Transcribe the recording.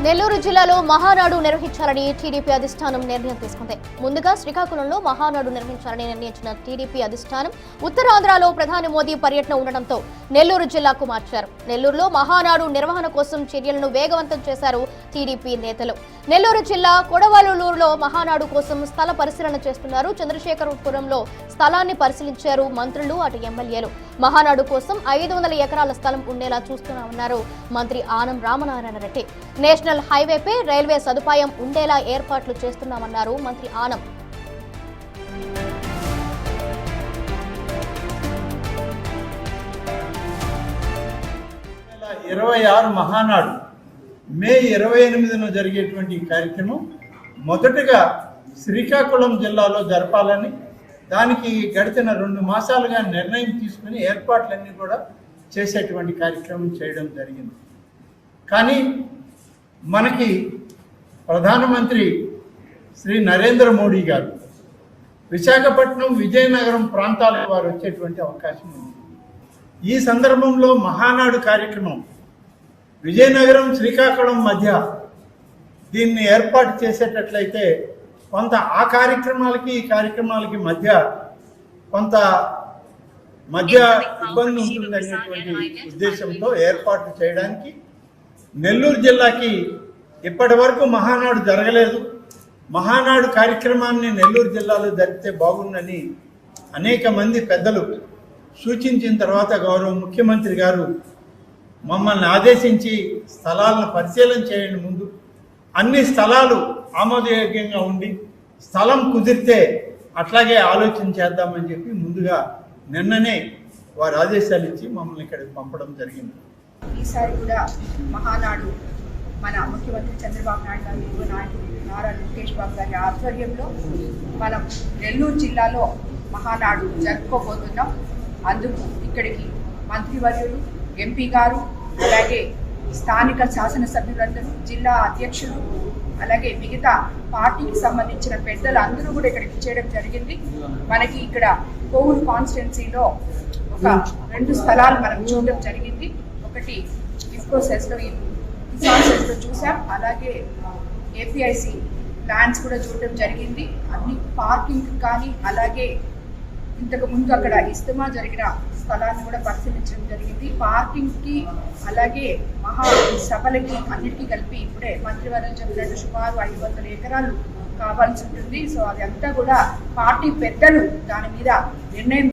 నెల్లూరు జిల్లాలో మహానాడు నిర్వహించాలని టీడీపీ అధిష్టానం నిర్ణయం తీసుకుంది. ముందుగా శ్రీకాకుళంలో మహానాడు నిర్వహించాలని నిర్ణయించిన టీడీపీ అధిష్టానం ఉత్తరాంధ్రలో ప్రధాని మోదీ పర్యటన ఉండడంతో నెల్లూరు జిల్లాకు మార్చారు. నెల్లూరులో మహానాడు నిర్వహణ కోసం చర్యలను వేగవంతం చేశారు టీడీపీ నేతలు. నెల్లూరు జిల్లా కొడవలూరులో మహానాడు కోసం స్థల పరిశీలన చేస్తున్నారు. చంద్రశేఖరపురంలో స్థలాన్ని పరిశీలించారు మంత్రులు, అటు ఎమ్మెల్యేలు. మహానాడు కోసం 500 ఎకరాల స్థలం ఉండేలా చూస్తున్నామన్నారు మంత్రి ఆనం రామనారాయణ రెడ్డి. నేషనల్ హైవేపై రైల్వే సదుపాయం ఉండేలా ఏర్పాట్లు చేస్తున్నామన్నారు మంత్రి ఆనం. మహానాడు మే 28న జరిగేటువంటి కార్యక్రమం మొదటగా శ్రీకాకుళం జిల్లాలో జరపాలని దానికి గడిచిన 2 మాసాలుగా నిర్ణయం తీసుకుని ఏర్పాట్లన్నీ కూడా చేసేటువంటి కార్యక్రమం చేయడం జరిగింది. కానీ మనకి ప్రధానమంత్రి శ్రీ నరేంద్ర మోడీ గారు విశాఖపట్నం, విజయనగరం ప్రాంతాలకు వారు వచ్చేటువంటి అవకాశం ఉంది. ఈ సందర్భంలో మహానాడు కార్యక్రమం విజయనగరం, శ్రీకాకుళం మధ్య దీన్ని ఏర్పాటు చేసేటట్లయితే కొంత ఆ కార్యక్రమాలకి ఈ కార్యక్రమాలకి మధ్య కొంత ఇబ్బంది ఉంటుంది అనేటువంటి ఉద్దేశంతో ఏర్పాటు చేయడానికి నెల్లూరు జిల్లాకి ఇప్పటి వరకు మహానాడు జరగలేదు. మహానాడు కార్యక్రమాన్ని నెల్లూరు జిల్లాలో జరిపితే బాగుందని అనేక మంది పెద్దలు సూచించిన తర్వాత గౌరవ ముఖ్యమంత్రి గారు మమ్మల్ని ఆదేశించి స్థలాలను పరిశీలన చేయండి, ముందు అన్ని స్థలాలు ఆమోదయోగ్యంగా ఉండి స్థలం కుదిరితే అట్లాగే ఆలోచన చేద్దామని చెప్పి ముందుగా నిన్ననే వారు ఆదేశాలు ఇచ్చి మమ్మల్ని ఇక్కడికి పంపడం జరిగింది. ఈసారి కూడా మహానాడు మన ముఖ్యమంత్రి చంద్రబాబు నాయుడు గారు, యువ నాయకుడు నారా లోకేష్ బాబు గారి ఆధ్వర్యంలో మనం నెల్లూరు జిల్లాలో మహానాడు జరుపుకోబోతున్నాం. అందుకు ఇక్కడికి మంత్రివర్యులు, ఎంపీ గారు, అలాగే స్థానిక శాసనసభ్యులందరూ, జిల్లా అధ్యక్షులు, అలాగే మిగతా పార్టీకి సంబంధించిన పెద్దలు అందరూ కూడా ఇక్కడికి చేయడం జరిగింది. మనకి ఇక్కడ కోవూరు కాన్స్టిట్యున్సీలో ఒక 2 స్థలాలు మనం చూడడం జరిగింది. ఒకటి ఇఫ్కో సెస్లో, కిసాన్ సెస్లో చూసాం, అలాగే ఏపీఐసి ప్లాన్స్ కూడా చూడడం జరిగింది. అన్ని పార్కింగ్ కానీ అలాగే ఇంతకు ముందు అక్కడ ఇస్తమా జరిగిన స్థలాన్ని కూడా పరిశీలించడం జరిగింది. పార్కింగ్కి అలాగే మహాసభలకి అన్నిటికీ కలిపి ఇప్పుడే మంత్రివర్గం చెప్పినట్టు సుమారు 500 ఎకరాలు కావాల్సి ఉంటుంది. సో అదంతా కూడా పార్టీ పెద్దలు దాని మీద నిర్ణయం